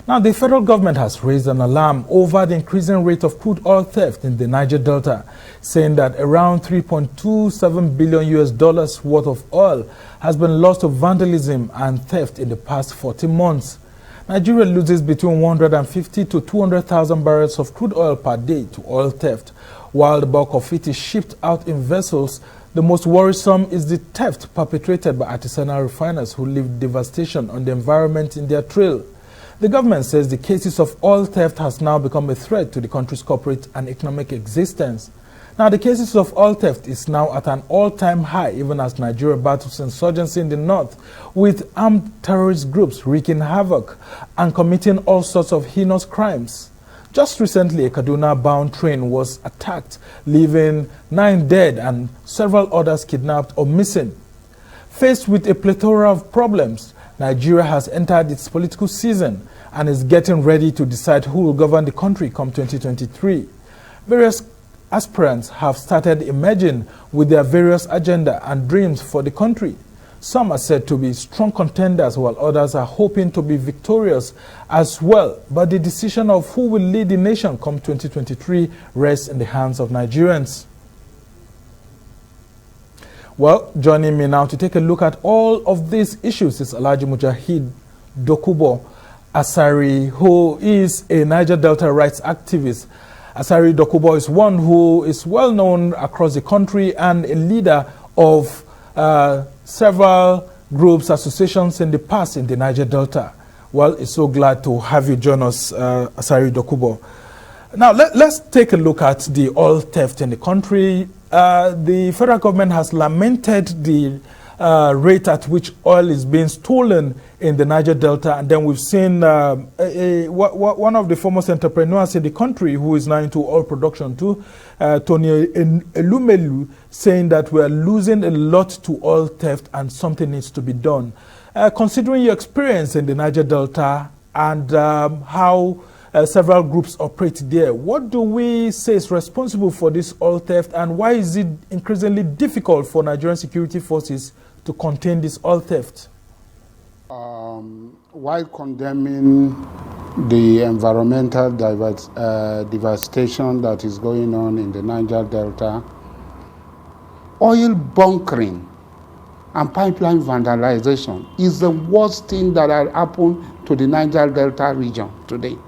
Now, the federal government has raised an alarm over the increasing rate of crude oil theft in the Niger Delta, saying that around $3.27 billion worth of oil has been lost to vandalism and theft in the past 40 months. Nigeria loses between 150 to 200,000 barrels of crude oil per day to oil theft. While the bulk of it is shipped out in vessels, the most worrisome is the theft perpetrated by artisanal refiners who leave devastation on the environment in their trail. The government says the cases of oil theft has now become a threat to the country's corporate and economic existence. Now, the cases of oil theft is now at an all-time high, even as Nigeria battles insurgency in the north, with armed terrorist groups wreaking havoc and committing all sorts of heinous crimes. Just recently, a Kaduna-bound train was attacked, leaving 9 dead and several others kidnapped or missing. Faced with a plethora of problems, Nigeria has entered its political season and is getting ready to decide who will govern the country come 2023. Various aspirants have started emerging with their various agenda and dreams for the country. Some are said to be strong contenders, while others are hoping to be victorious as well. But the decision of who will lead the nation come 2023 rests in the hands of Nigerians. Well, joining me now to take a look at all of these issues is Asari Dokubo, Asari, who is a Niger Delta rights activist. Asari Dokubo is one who is well known across the country and a leader of several groups, associations in the past in the Niger Delta. Well, it's so glad to have you join us, Asari Dokubo. Now, let's take a look at the oil theft in the country. The federal government has lamented the rate at which oil is being stolen in the Niger Delta, and then we've seen one of the foremost entrepreneurs in the country who is now into oil production too, Tony Elumelu, saying that we are losing a lot to oil theft and something needs to be done. Considering your experience in the Niger Delta and how several groups operate there, what do we say is responsible for this oil theft, and why is it increasingly difficult for Nigerian security forces to contain this oil theft? While condemning the environmental devastation that is going on in the Niger Delta, oil bunkering and pipeline vandalization is the worst thing that has happened to the Niger Delta region today.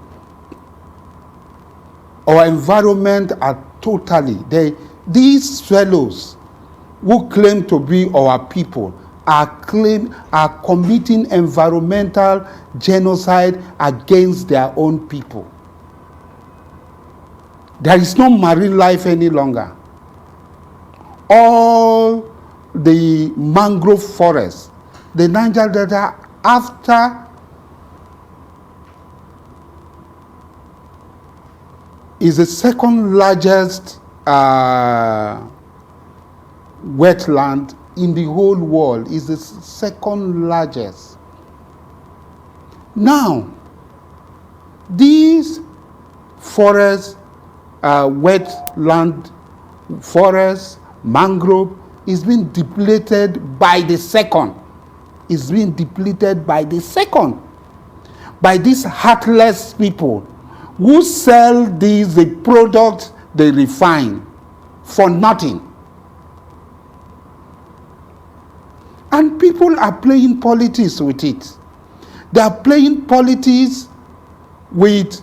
Our environment are totally, these fellows who claim to be our people are committing environmental genocide against their own people. There is no marine life any longer. All the mangrove forests, the Niger Delta, after is the second largest wetland in the whole world, is the second largest. Now, these forests, wetland forests, mangrove, is being depleted by the second. It's being depleted by the second. By these heartless people who sell the product they refine for nothing. And people are playing politics with it. They are playing politics with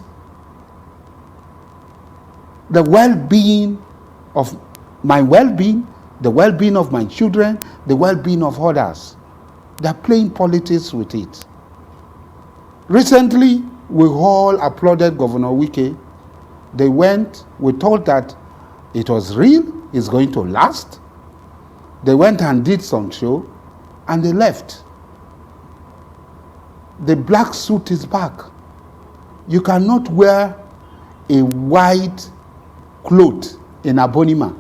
the well-being of my well-being, the well-being of my children, the well-being of others. They are playing politics with it. Recently, we all applauded Governor Wike. They went, we thought that it was real, it's going to last. They went and did some show, and they left. The black suit is back. You cannot wear a white cloth in Abonima.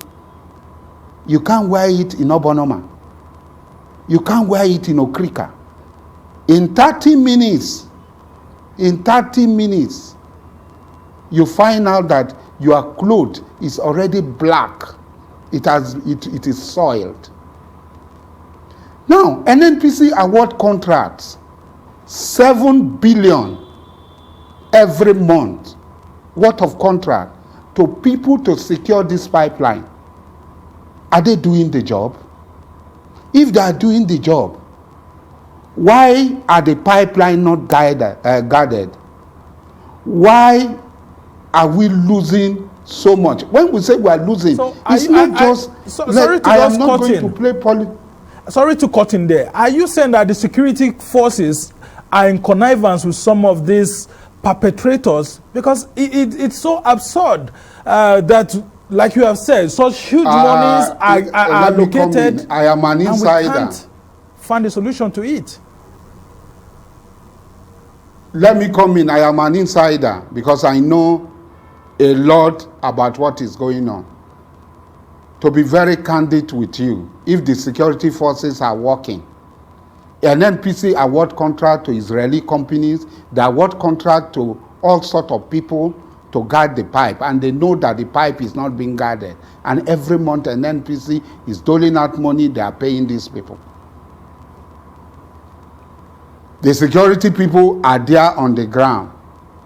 You can't wear it in Obonoma. You can't wear it in Okrika. In 30 minutes, you find out that your cloth is already black. It is soiled. Now, NNPC award contracts 7 billion every month worth of contract to people to secure this pipeline. Are they doing the job? If they are doing the job, why are the pipeline not guarded? Why are we losing so much? When we say we are losing, so it's not just. Sorry to I just am not cut going in. to play politics. Sorry to cut in there. Are you saying that the security forces are in connivance with some of these perpetrators? Because it's so absurd that, like you have said, such huge monies are allocated. I am an insider. And we can't find a solution to it. Let me come in. I am an insider because I know a lot about what is going on. To be very candid with you, if the security forces are working, an NPC award contract to Israeli companies, they award contract to all sorts of people to guard the pipe, and they know that the pipe is not being guarded. And every month an NPC is doling out money, they are paying these people. The security people are there on the ground.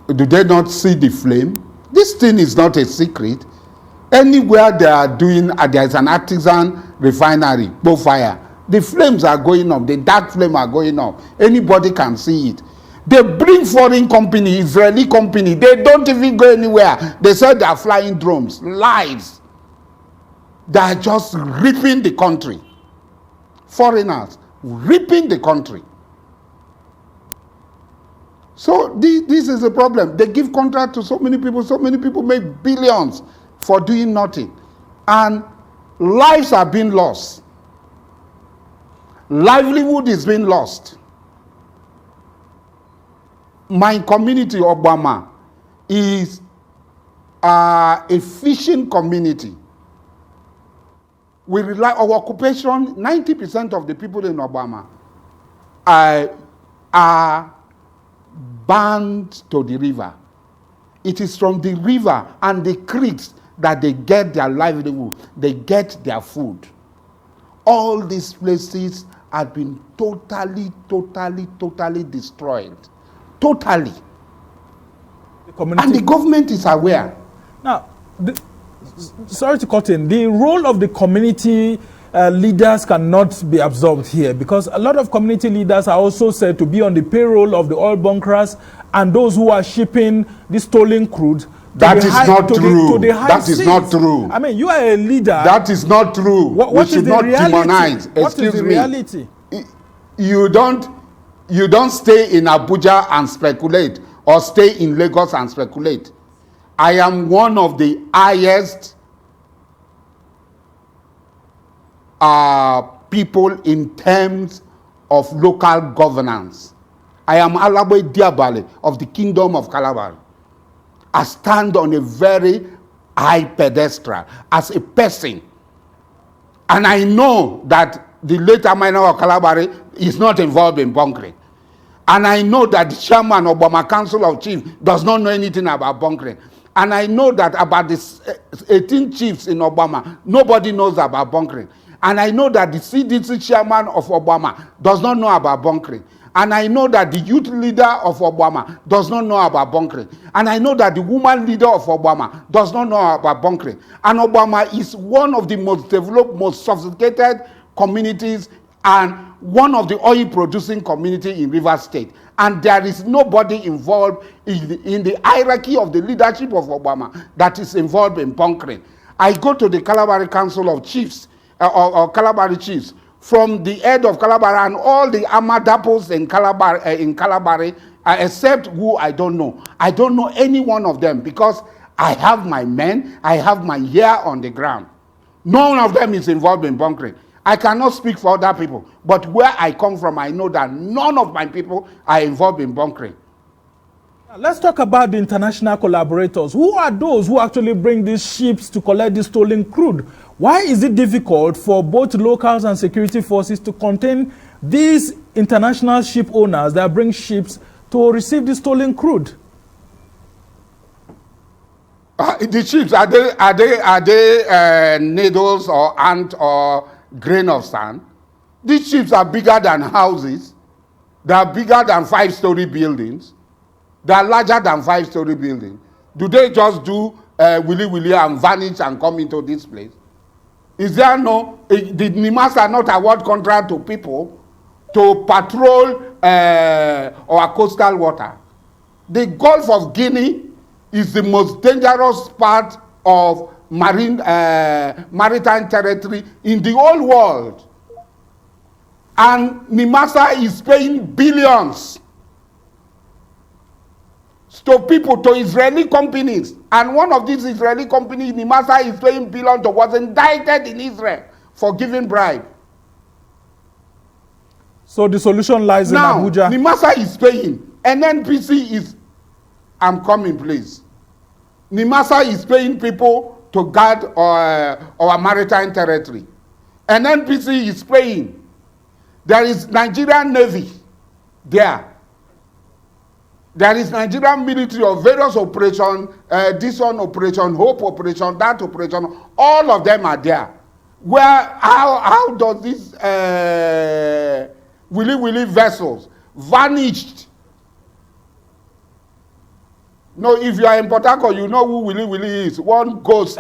Do they not see the flame? This thing is not a secret. Anywhere they are doing, there is an artisan refinery, fire. The flames are going up. The dark flame are going up. Anybody can see it. They bring foreign company, Israeli company. They don't even go anywhere. They say they are flying drones. Lies. They are just ripping the country. Foreigners ripping the country. So this is a problem. They give contract to so many people make billions for doing nothing. And lives are being lost. Livelihood is being lost. My community, Obama, is a fishing community. We rely on our occupation. 90% of the people in Obama are bound to the river. It is from the river and the creeks that they get their livelihood, they get their food. All these places have been totally destroyed. Totally. And the government is aware. Now, sorry to cut in, the role of the community leaders cannot be absorbed here, because a lot of community leaders are also said to be on the payroll of the oil bunkers and those who are shipping the stolen crude. That is not true. That is not true. I mean, you are a leader. That is not true. We should not demonize. What is the reality? You don't stay in Abuja and speculate, or stay in Lagos and speculate. I am one of the highest people in terms of local governance. I am Alaboy Diabale of the Kingdom of Calabar. I stand on a very high pedestal as a person. And I know that the late Amina of Calabari is not involved in bunkering. And I know that the chairman of Obama Council of Chiefs does not know anything about bunkering. And I know that about the 18 chiefs in Obama, nobody knows about bunkering. And I know that the CDC chairman of Obama does not know about bunkering. And I know that the youth leader of Obama does not know about bunkering. And I know that the woman leader of Obama does not know about bunkering. And Obama is one of the most developed, most sophisticated communities and one of the oil-producing community in Rivers State. And there is nobody involved in the hierarchy of the leadership of Obama that is involved in bunkering. I go to the Calabari Council of Chiefs, or Calabari Chiefs, from the head of Calabari and all the Amadapos in Calabari, except who I don't know. I don't know any one of them because I have my men, I have my ear on the ground. None of them is involved in bunkering. I cannot speak for other people, but where I come from, I know that none of my people are involved in bunkering. Let's talk about the international collaborators. Who are those who actually bring these ships to collect the stolen crude? Why is it difficult for both locals and security forces to contain these international ship owners that bring ships to receive the stolen crude? The ships, are they needles or ant or grain of sand? These ships are bigger than houses. They are bigger than 5-story buildings. They are larger than 5-story buildings. Do they just do willy-willy and vanish and come into this place? Is there no, did NIMASA not award contract to people to patrol our coastal water? The Gulf of Guinea is the most dangerous part of maritime territory in the whole world. And NIMASA is paying billions to people, to Israeli companies. And one of these Israeli companies, NIMASA, is paying billions, was indicted in Israel for giving bribe. So the solution lies now, in Abuja. NIMASA is paying. NNPC is, I'm coming please. NIMASA is paying people to guard our maritime territory. NNPC is paying. There is Nigerian Navy there. There is Nigerian military of various operations, this one operation, Hope operation, that operation, all of them are there. Where, how does these willy-willy vessels vanished? No, if you are in Port Harcourt, you know who willy-willy is, one ghost.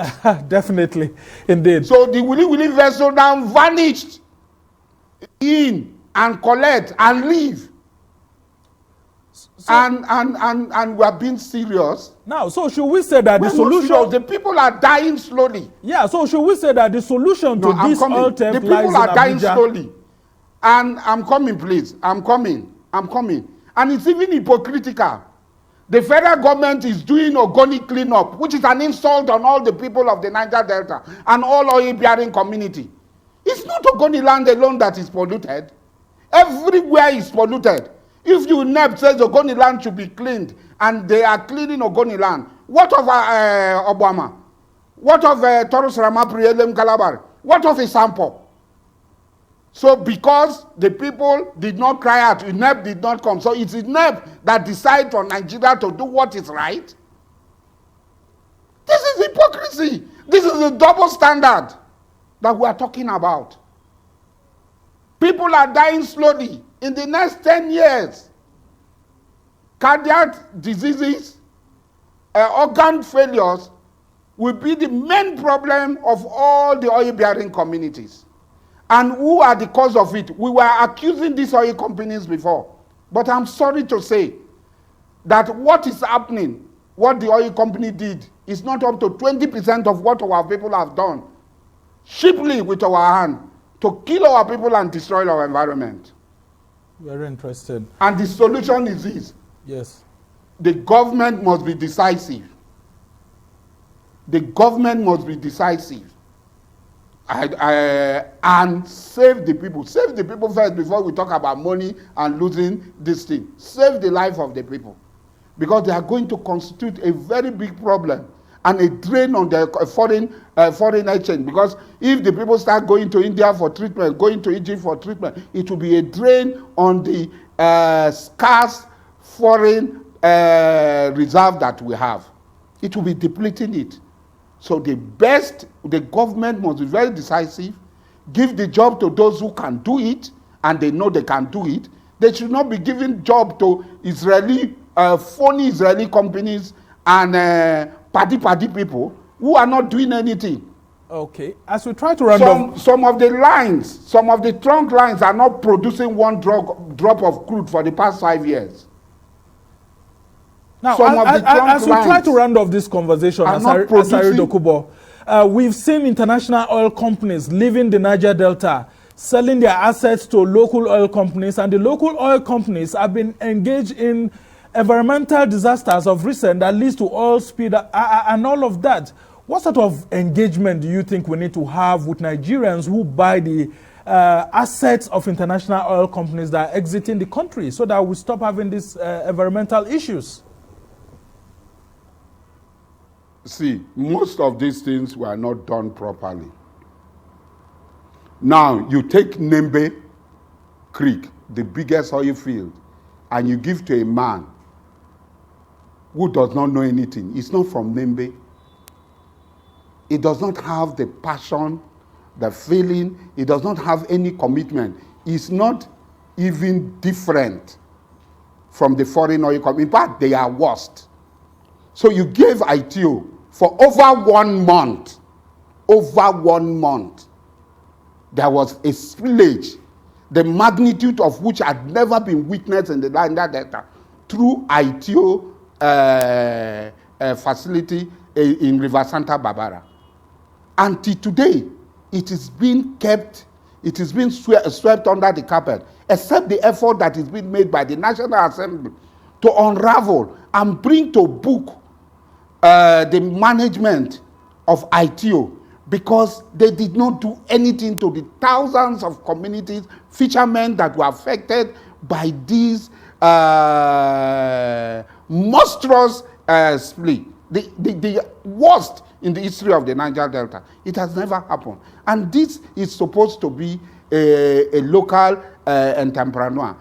Definitely, indeed. So the willy-willy vessel now vanished in and collect and leave. So, and we are being serious. Now, so should we say that the solution... Serious, the people are dying slowly. Yeah, so should we say that the solution to this oil theft lies in Abuja? The people are dying slowly. And I'm coming, please. I'm coming. And it's even hypocritical. The federal government is doing Ogoni cleanup, which is an insult on all the people of the Niger Delta and all oil-bearing community. It's not Ogoni land alone that is polluted. Everywhere is polluted. If you NEP says Ogoni land should be cleaned and they are cleaning Ogoni land, what of Obama? What of Taurus Ramapri, Elem Calabar? What of Isampo? So because the people did not cry out, NEP did not come. So it's NEP that decides for Nigeria to do what is right. This is hypocrisy. This is the double standard that we are talking about. People are dying slowly. In the next 10 years, cardiac diseases, organ failures will be the main problem of all the oil-bearing communities. And who are the cause of it? We were accusing these oil companies before. But I'm sorry to say that what is happening, what the oil company did, is not up to 20% of what our people have done, cheaply with our hand, to kill our people and destroy our environment. Very interested. And the solution is this. Yes. The government must be decisive. The government must be decisive. And save the people. Save the people first before we talk about money and losing this thing. Save the life of the people. Because they are going to constitute a very big problem and a drain on the foreign exchange. Because if the people start going to India for treatment, going to Egypt for treatment, it will be a drain on the scarce foreign reserve that we have. It will be depleting it. So the government must be very decisive, give the job to those who can do it, and they know they can do it. They should not be giving job to phony Israeli companies and party people who are not doing anything. Okay, as we try to run off... Some of the trunk lines are not producing one drop of crude for the past 5 years. Now, as we try to round off this conversation, Asari Dokubo, we've seen international oil companies leaving the Niger Delta, selling their assets to local oil companies, and the local oil companies have been engaged in environmental disasters of recent that leads to oil spill and all of that. What sort of engagement do you think we need to have with Nigerians who buy the assets of international oil companies that are exiting the country so that we stop having these environmental issues? See, most of these things were not done properly. Now, you take Nembe Creek, the biggest oil field, and you give to a man who does not know anything. He's not from Nembe. He does not have the passion, the feeling. He does not have any commitment. He's not even different from the foreign oil company. In fact, they are worst. So you gave ITO for over 1 month. Over 1 month. There was a spillage, the magnitude of which had never been witnessed in the Niger Delta through ITO facility in River Santa Barbara. Until today, it is being kept, it is being swept under the carpet, except the effort that is being made by the National Assembly to unravel and bring to book the management of ITO, because they did not do anything to the thousands of communities, fishermen that were affected by these monstrous split. The worst in the history of the Niger Delta. It has never happened. And this is supposed to be a local entrepreneur.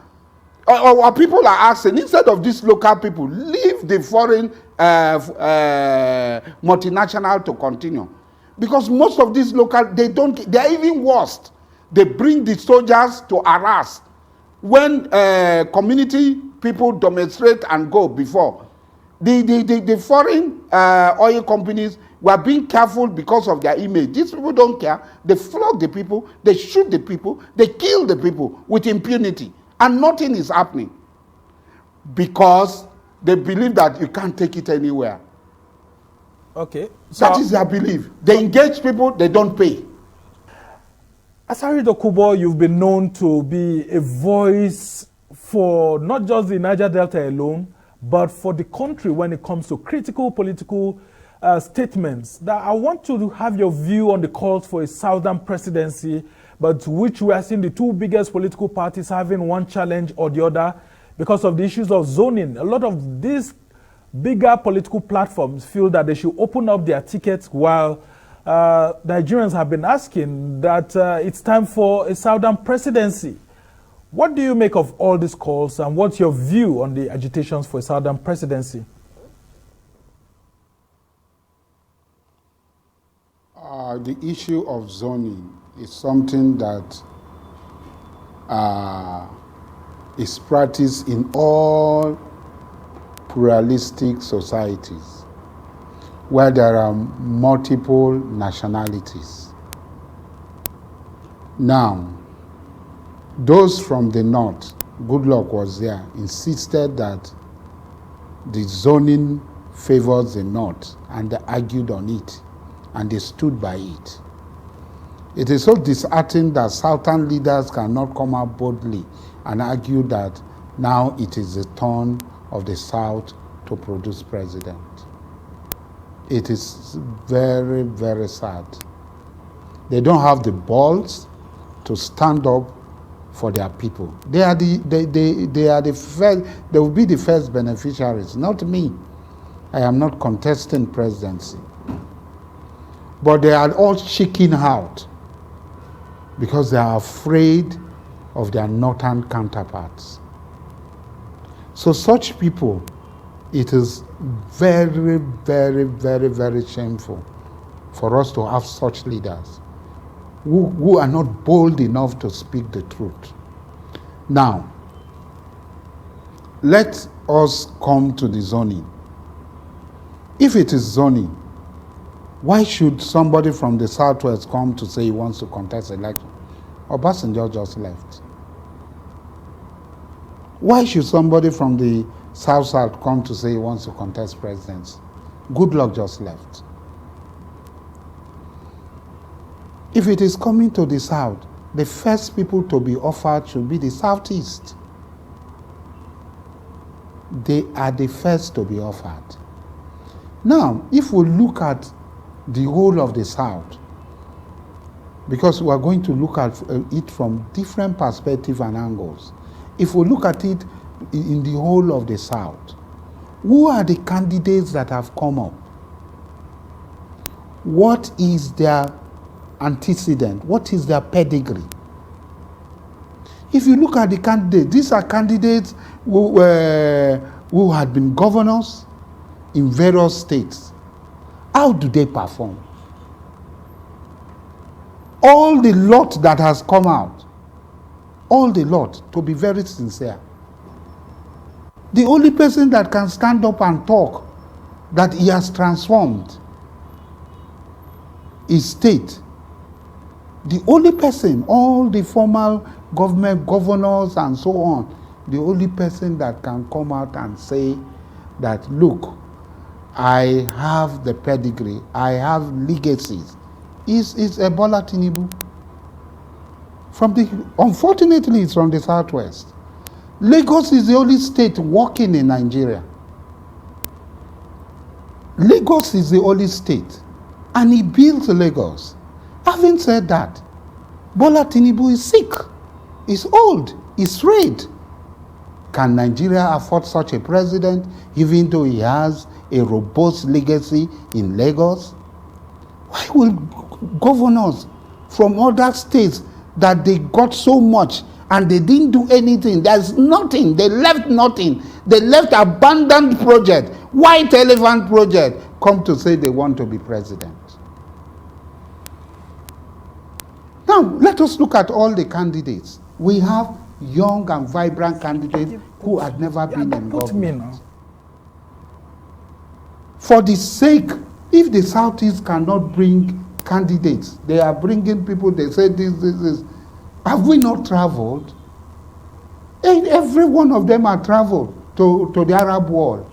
Or people are asking, instead of these local people, leave the foreign multinational to continue. Because most of these local, they are even worse. They bring the soldiers to harass. When community people demonstrate and go before, the foreign oil companies were being careful because of their image. These people don't care. They flog the people, they shoot the people, they kill the people with impunity. And nothing is happening. Because they believe that you can't take it anywhere. Okay. So that is their belief. They engage people, they don't pay. Asari Dokubo, you've been known to be a voice for not just the Niger Delta alone, but for the country when it comes to critical political statements. That I want to have your view on the calls for a southern presidency, but which we are seeing the two biggest political parties having one challenge or the other because of the issues of zoning. A lot of these bigger political platforms feel that they should open up their tickets, while Nigerians have been asking that it's time for a southern presidency. What do you make of all these calls, and what's your view on the agitations for a southern presidency? The issue of zoning is something that is practiced in all pluralistic societies where there are multiple nationalities. Now, those from the north, Goodluck was there, insisted that the zoning favors the north, and they argued on it, and they stood by it. It is so disheartening that southern leaders cannot come out boldly and argue that now it is the turn of the South to produce president. It is very, very sad. They don't have the balls to stand up for their people. They are the first, they will be the first beneficiaries, not me. I am not contesting presidency. But they are all chicken out because they are afraid of their northern counterparts. So such people, it is very, very, very, very shameful for us to have such leaders who are not bold enough to speak the truth. Now, let us come to the zoning. If it is zoning, why should somebody from the southwest come to say he wants to contest election? Obasanjo just left. Why should somebody from the south come to say he wants to contest presidency? Goodluck just left. If it is coming to the south, the first people to be offered should be the southeast. They are the first to be offered. Now, if we look at the whole of the south, because we are going to look at it from different perspectives and angles. If we look at it in the whole of the south, who are the candidates that have come up? What is their antecedent? What is their pedigree? If you look at the candidates, these are candidates who had been governors in various states. How do they perform? All the lot that has come out, all the lot, to be very sincere, The only person that can stand up and talk that he has transformed is state. The only person, all the formal government governors and so on, the only person that can come out and say that, look, I have the pedigree, I have legacies, is Bola Tinubu. Unfortunately, it's from the southwest. Lagos is the only state working in Nigeria. Lagos is the only state, and he built Lagos. Having said that, Bola Tinubu is sick, he's old, he's frayed. Can Nigeria afford such a president, even though he has a robust legacy in Lagos? Why will governors from other states that they got so much and they didn't do anything, there's nothing, they left nothing, they left abandoned project, white elephant project, come to say they want to be president? Now, let us look at all the candidates. We have young and vibrant candidates who had never been in government. For the sake, if the Southeast cannot bring candidates, they are bringing people, they say this. Have we not traveled? Every one of them have traveled to the Arab world.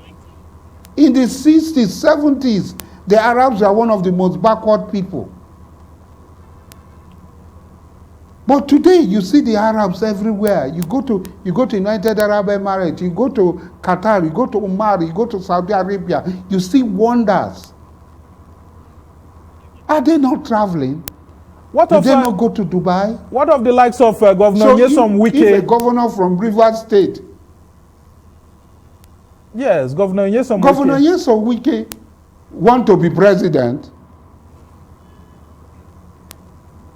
In the 60s, 70s, the Arabs are one of the most backward people. But today, you see the Arabs everywhere. You go to United Arab Emirates, you go to Qatar, you go to Oman, you go to Saudi Arabia, you see wonders. Are they not traveling? Did they not go to Dubai? What of the likes of Governor Nyesom Wike? If a governor from Rivers State. Yes, Governor Nyesom Wike. Governor Nyesom Wike want to be president.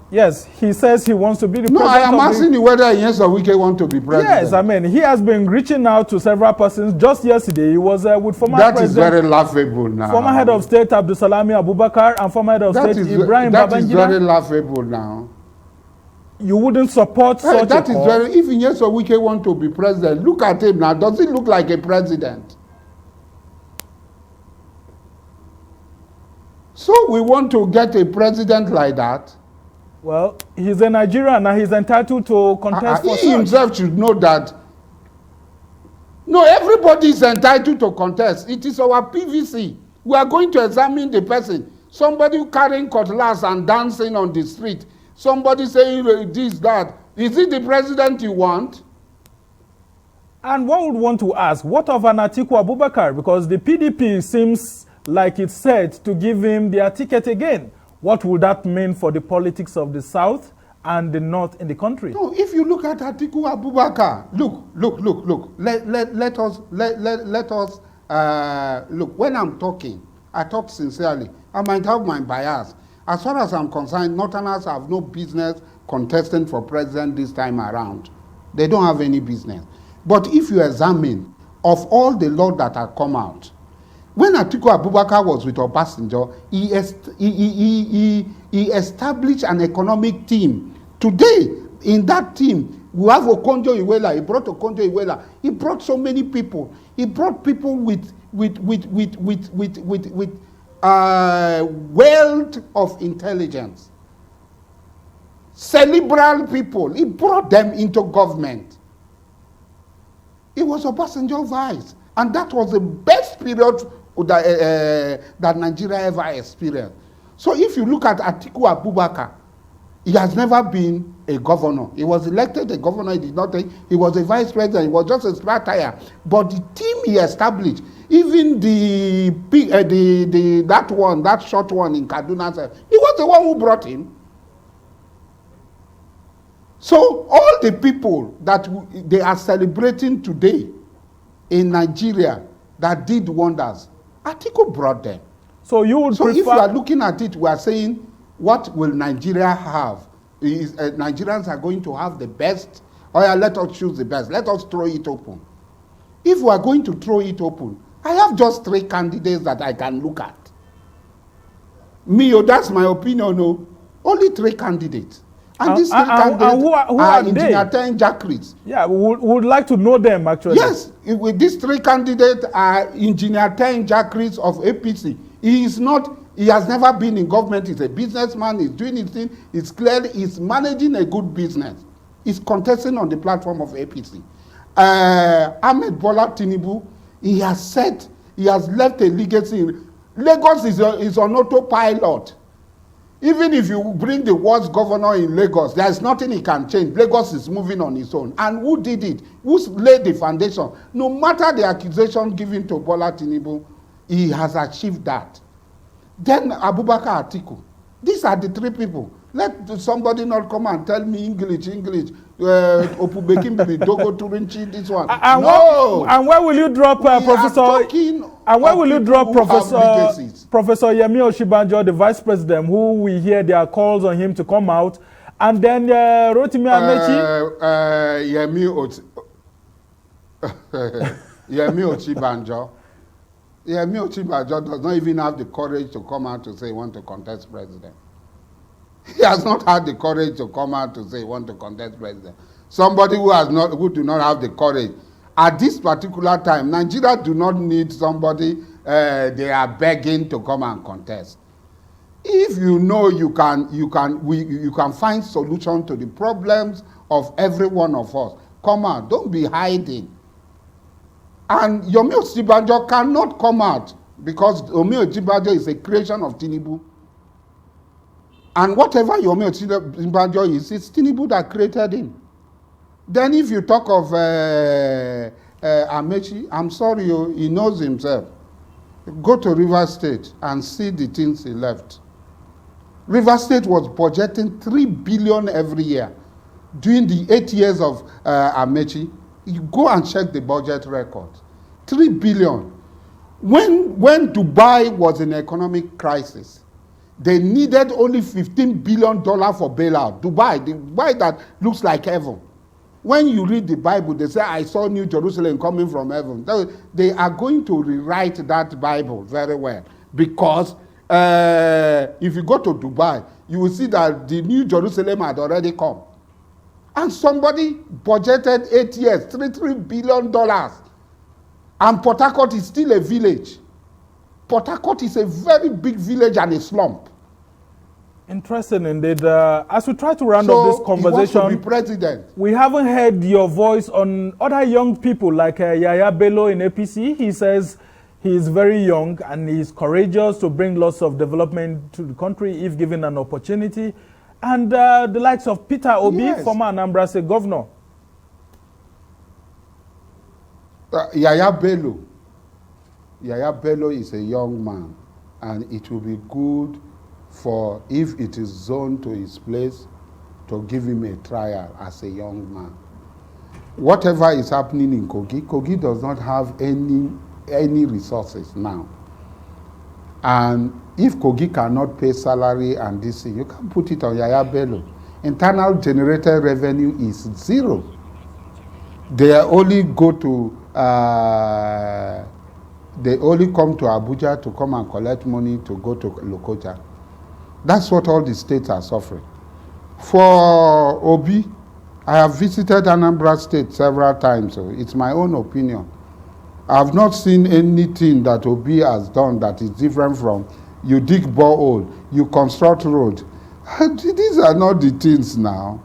Yes, he says he wants to be the president. No, I am asking you whether Nyesom Wike want to be president. Yes, I mean, he has been reaching out to several persons. Just yesterday, he was with former president. That is very laughable now. Former head of state Abdulsalami Abubakar and former head of state Ibrahim Babangida. That is very laughable now. You wouldn't support such a that is call? very. If Nyesom Wike want to be president, look at him now. Does he look like a president? So we want to get a president like that. Well, he's a Nigerian and he's entitled to contest for he himself should know that. No, everybody is entitled to contest. It is our PVC. We are going to examine the person. Somebody carrying cutlass and dancing on the street. Somebody saying this, that. Is it the president you want? And one would want to ask, what of an Atiku Abubakar? Because the PDP seems like it's set to give him their ticket again. What would that mean for the politics of the South and the North in the country? No, if you look at Atiku Abubakar, look. Let us look. When I'm talking, I talk sincerely. I might have my bias. As far as I'm concerned, Northerners have no business contesting for president this time around. They don't have any business. But if you examine of all the laws that have come out, when Atiku Abubakar was with Obasanjo, he established an economic team. Today, in that team, we have Okonjo-Iweala. He brought Okonjo-Iweala. He brought so many people. He brought people with wealth of intelligence. Cerebral people. He brought them into government. It was Obasanjo vice. And that was the best period that Nigeria ever experienced. So if you look at Atiku Abubakar, he has never been a governor. He was elected a governor, he did not take, he was a vice president, he was just a spare tire. But the team he established, even that short one in Kaduna, he was the one who brought him. So all the people that they are celebrating today in Nigeria that did wonders, Atiku brought them. So you would prefer... if you are looking at it, we are saying, what will Nigeria have? Nigerians are going to have the best. Oh yeah, let us choose the best. Let us throw it open. If we are going to throw it open, I have just 3 candidates that I can look at. That's my opinion. No, only 3 candidates. And these three candidates who are they? Engineer Ten Jackeries. Yeah, we would like to know them, actually. Yes, with these three candidates are Engineer Ten Jackeries of APC. He has never been in government. He's a businessman. He's doing his thing. He's managing a good business. He's contesting on the platform of APC. Ahmed Bola Tinubu, he has left a legacy. Lagos is on autopilot. Even if you bring the worst governor in Lagos, there is nothing he can change. Lagos is moving on its own. And who did it? Who laid the foundation? No matter the accusation given to Bola Tinubu, he has achieved that. Then Abubakar Atiku. These are the three people. Let somebody not come and tell me English. Opubekim Dogo Turinchi, this one. No. And where will you drop Professor? And where will you drop Professor Yemi Osinbajo, the Vice President, who we hear there are calls on him to come out, and then Rotimi Amechi? Yemi Osinbajo. Yemi Osinbajo does not even have the courage to come out to say he wants to contest president. He has not had the courage to come out to say he wants to contest president. Somebody who do not have the courage. At this particular time, Nigeria do not need somebody they are begging to come and contest. If you know you can find solution to the problems of every one of us, come out. Don't be hiding. And Yomi Osinbajo cannot come out because Yomi Osinbajo is a creation of Tinubu. And whatever Yomi Osinbajo is, it's Tinubu that created him. Then if you talk of Amechi, I'm sorry, he knows himself. Go to Rivers State and see the things he left. Rivers State was budgeting 3 billion every year. During the 8 years of Amechi, you go and check the budget record. 3 billion. When Dubai was in economic crisis, they needed only $15 billion for bailout. Dubai that looks like heaven. When you read the Bible, they say, I saw New Jerusalem coming from heaven. They are going to rewrite that Bible very well. Because if you go to Dubai, you will see that the New Jerusalem had already come. And somebody budgeted 8 years, $3 billion. And Port Harcourt is still a village. Port Harcourt is a very big village and a slump. Interesting indeed. As we try to round up this conversation, he wants to be president. We haven't heard your voice on other young people like Yaya Bello in APC. He says he is very young and he is courageous to bring lots of development to the country if given an opportunity. And the likes of Peter Obi, yes, former Anambra State governor. Yaya Bello is a young man, and it will be good for, if it is zoned to his place, to give him a trial as a young man. Whatever is happening in Kogi does not have any resources now. And if Kogi cannot pay salary and this thing, you can put it on Yaya Bello. Internal generated revenue is zero. They only go to they only come to Abuja to come and collect money to go to Lokoja. That's what all the states are suffering. For Obi, I have visited Anambra State several times, so it's my own opinion. I have not seen anything that Obi has done that is different from you dig borehole, you construct road. These are not the things now.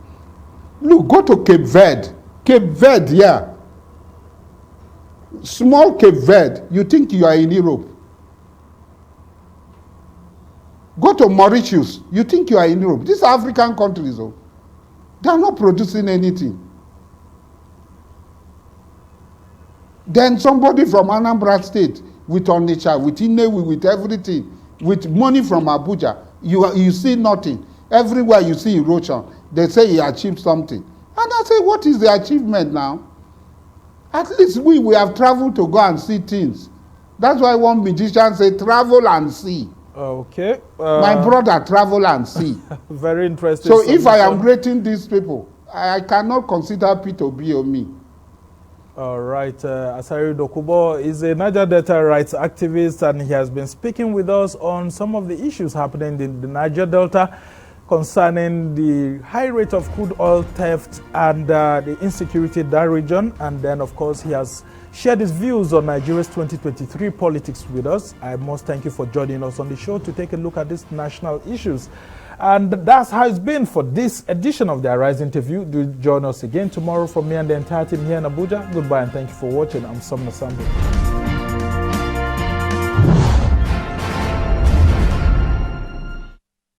Look, go to Cape Verde. Cape Verde, yeah. Small Cape Verde, you think you are in Europe. Go to Mauritius, you think you are in Europe. These are African countries, oh. They are not producing anything. Then somebody from Anambra State, with Onitsha, with Inewi, with everything, with money from Abuja, you see nothing. Everywhere you see erosion, they say he achieved something. And I say, what is the achievement now? At least we have traveled to go and see things. That's why one musician say, travel and see. Okay. My brother, travel and see. Very interesting. So if I am rating these people, I cannot consider Peter Obi or me. All right. Asari Dokubo is a Niger Delta rights activist, and he has been speaking with us on some of the issues happening in the Niger Delta. concerning the high rate of crude oil theft and the insecurity in that region. And then, of course, he has shared his views on Nigeria's 2023 politics with us. I must thank you for joining us on the show to take a look at these national issues. And that's how it's been for this edition of the Arise interview. Do join us again tomorrow from me and the entire team here in Abuja. Goodbye and thank you for watching. I'm Sumner Sambo.